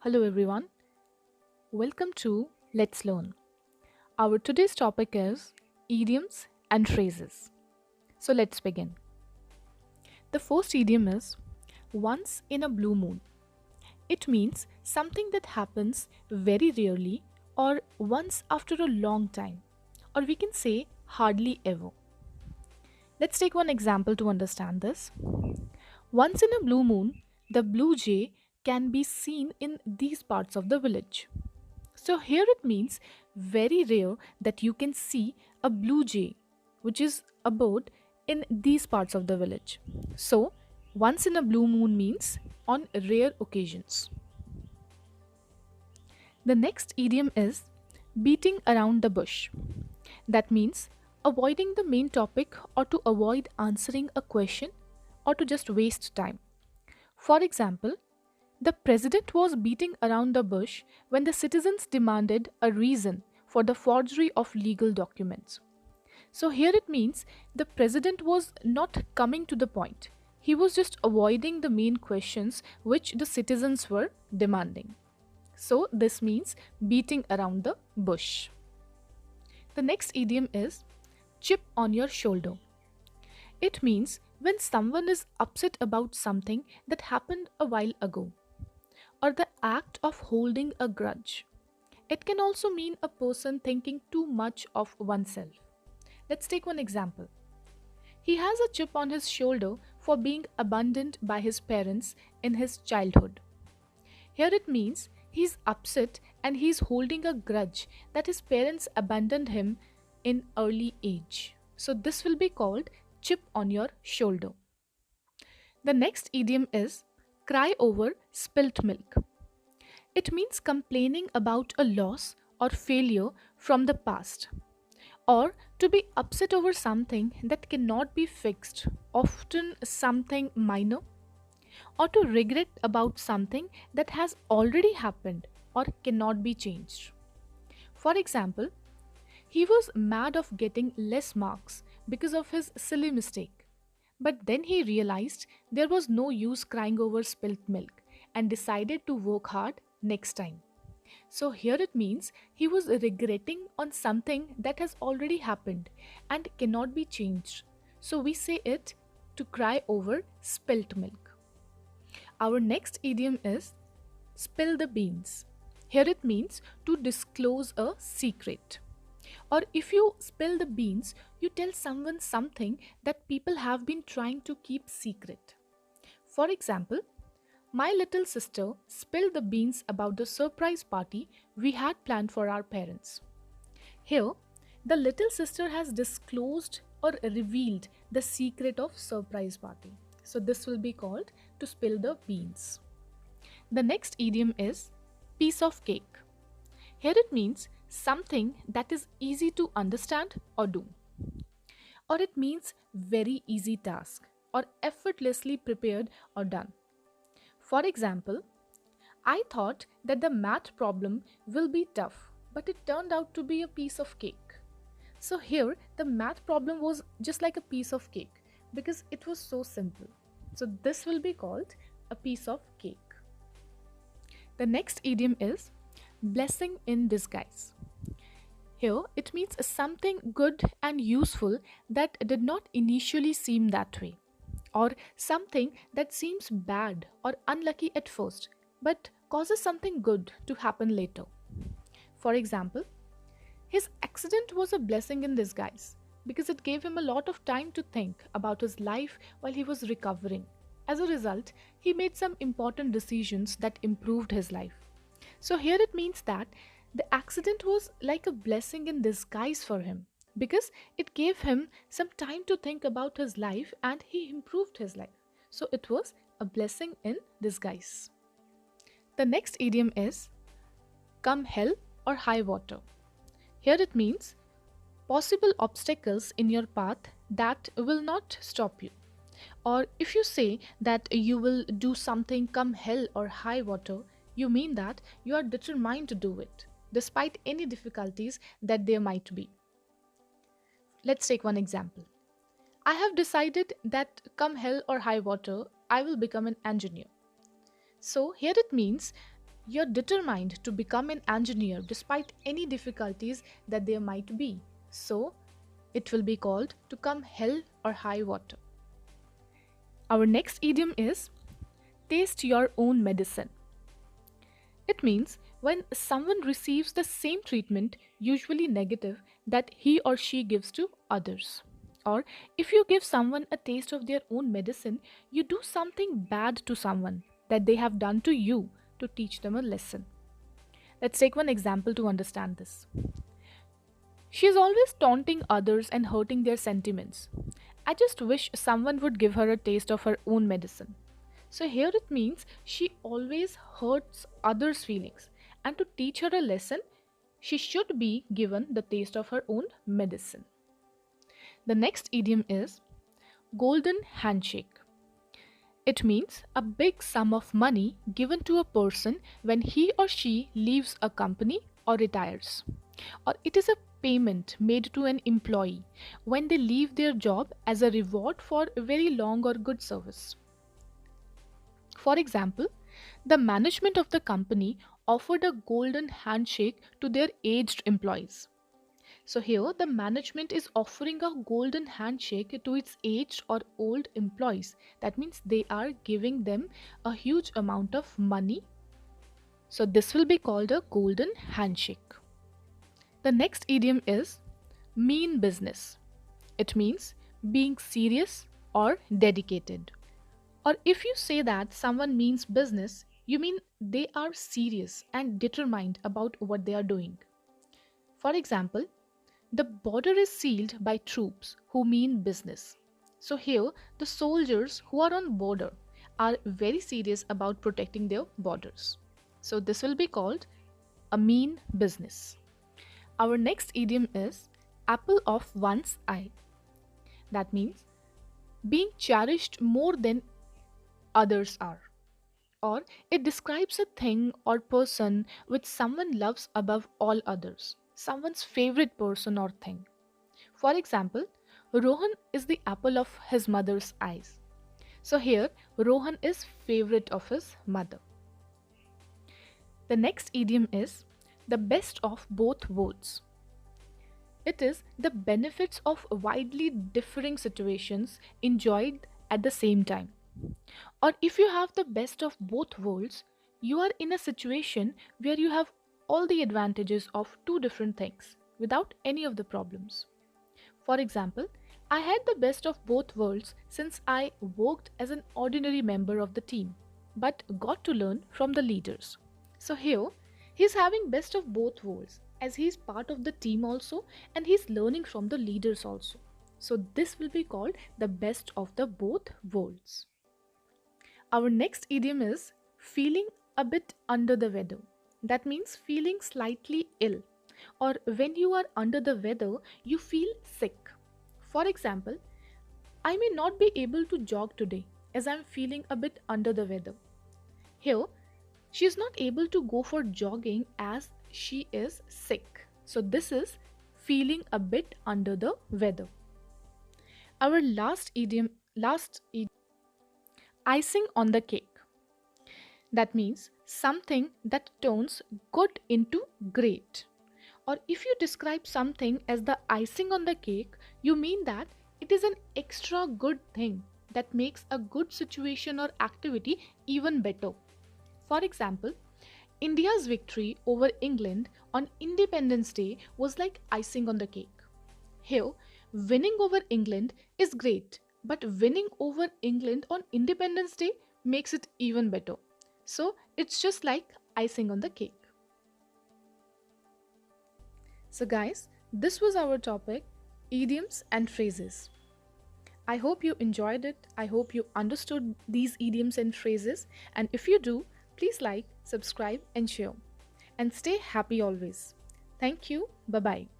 Hello everyone, welcome to Let's Learn. Our today's topic is idioms and phrases. So let's begin. The first idiom is once in a blue moon. It means something that happens very rarely or once after a long time, or we can say hardly ever. Let's take one example to understand this. Once in a blue moon, the blue jay can be seen in these parts of the village. So here it means very rare that you can see a blue jay, which is a bird in these parts of the village. So once in a blue moon means on rare occasions. The next idiom is beating around the bush. That means avoiding the main topic or to avoid answering a question or to just waste time. For example, the president was beating around the bush when the citizens demanded a reason for the forgery of legal documents. So here it means the president was not coming to the point. He was just avoiding the main questions which the citizens were demanding. So this means beating around the bush. The next idiom is chip on your shoulder. It means when someone is upset about something that happened a while ago, or the act of holding a grudge. It can also mean a person thinking too much of oneself. Let's take one example. He has a chip on his shoulder for being abandoned by his parents in his childhood. Here it means he's upset and he's holding a grudge that his parents abandoned him in early age. So this will be called chip on your shoulder. The next idiom is cry over spilt milk. It means complaining about a loss or failure from the past, or to be upset over something that cannot be fixed, often something minor, or to regret about something that has already happened or cannot be changed. For example, he was mad of getting less marks because of his silly mistake. But then he realized there was no use crying over spilt milk and decided to work hard next time. So here it means he was regretting on something that has already happened and cannot be changed. So we say it to cry over spilt milk. Our next idiom is spill the beans. Here it means to disclose a secret. Or if you spill the beans, you tell someone something that people have been trying to keep secret. For example, my little sister spilled the beans about the surprise party we had planned for our parents. Here, the little sister has disclosed or revealed the secret of surprise party. So this will be called to spill the beans. The next idiom is piece of cake. Here it means something that is easy to understand or do. Or it means very easy task or effortlessly prepared or done. For example, I thought that the math problem will be tough, but it turned out to be a piece of cake. So here, the math problem was just like a piece of cake because it was so simple. So this will be called a piece of cake. The next idiom is blessing in disguise. Here, it means something good and useful that did not initially seem that way, or something that seems bad or unlucky at first, but causes something good to happen later. For example, his accident was a blessing in disguise because it gave him a lot of time to think about his life while he was recovering. As a result, he made some important decisions that improved his life. So here it means that the accident was like a blessing in disguise for him because it gave him some time to think about his life and he improved his life. So it was a blessing in disguise. The next idiom is come hell or high water. Here it means possible obstacles in your path that will not stop you. Or if you say that you will do something come hell or high water, you mean that you are determined to do it, despite any difficulties that there might be. Let's take one example. I have decided that come hell or high water, I will become an engineer. So here it means You're determined to become an engineer despite any difficulties that there might be. So, it will be called to come hell or high water. Our next idiom is taste your own medicine. It means when someone receives the same treatment, usually negative, that he or she gives to others. Or if you give someone a taste of their own medicine, you do something bad to someone that they have done to you to teach them a lesson. Let's take one example to understand this. She is always taunting others and hurting their sentiments. I just wish someone would give her a taste of her own medicine. So here it means she always hurts others' feelings, and to teach her a lesson, she should be given the taste of her own medicine. The next idiom is golden handshake. It means a big sum of money given to a person when he or she leaves a company or retires. Or it is a payment made to an employee when they leave their job as a reward for very long or good service. For example, the management of the company offered a golden handshake to their aged employees. So, here the management is offering a golden handshake to its aged or old employees. That means they are giving them a huge amount of money. So, this will be called a golden handshake. The next idiom is mean business. It means being serious or dedicated. Or if you say that someone means business, you mean they are serious and determined about what they are doing. For example, the border is sealed by troops who mean business. So here, the soldiers who are on border are very serious about protecting their borders. So this will be called a mean business. Our next idiom is apple of one's eye. That means being cherished more than others are. Or it describes a thing or person which someone loves above all others, someone's favorite person or thing. For example, Rohan is the apple of his mother's eyes. So here, Rohan is favorite of his mother. The next idiom is the best of both worlds. It is the benefits of widely differing situations enjoyed at the same time. Or if you have the best of both worlds, you are in a situation where you have all the advantages of two different things without any of the problems. For example, I had the best of both worlds since I worked as an ordinary member of the team, but got to learn from the leaders. So here, he's having best of both worlds as he's part of the team also and he's learning from the leaders also. So this will be called the best of the both worlds. Our next idiom is feeling a bit under the weather. That means feeling slightly ill, or when you are under the weather, you feel sick. For example, I may not be able to jog today as I'm feeling a bit under the weather. Here, she is not able to go for jogging as she is sick. So, this is feeling a bit under the weather. Our last idiom, icing on the cake. That means something that turns good into great. Or if you describe something as the icing on the cake, you mean that it is an extra good thing that makes a good situation or activity even better. For example, India's victory over England on Independence Day was like icing on the cake. Here, winning over England is great, but winning over England on Independence Day makes it even better. So, it's just like icing on the cake. So, guys, this was our topic idioms and phrases. I hope you enjoyed it. I hope you understood these idioms and phrases. And if you do, please like, subscribe, and share. And stay happy always. Thank you. Bye bye.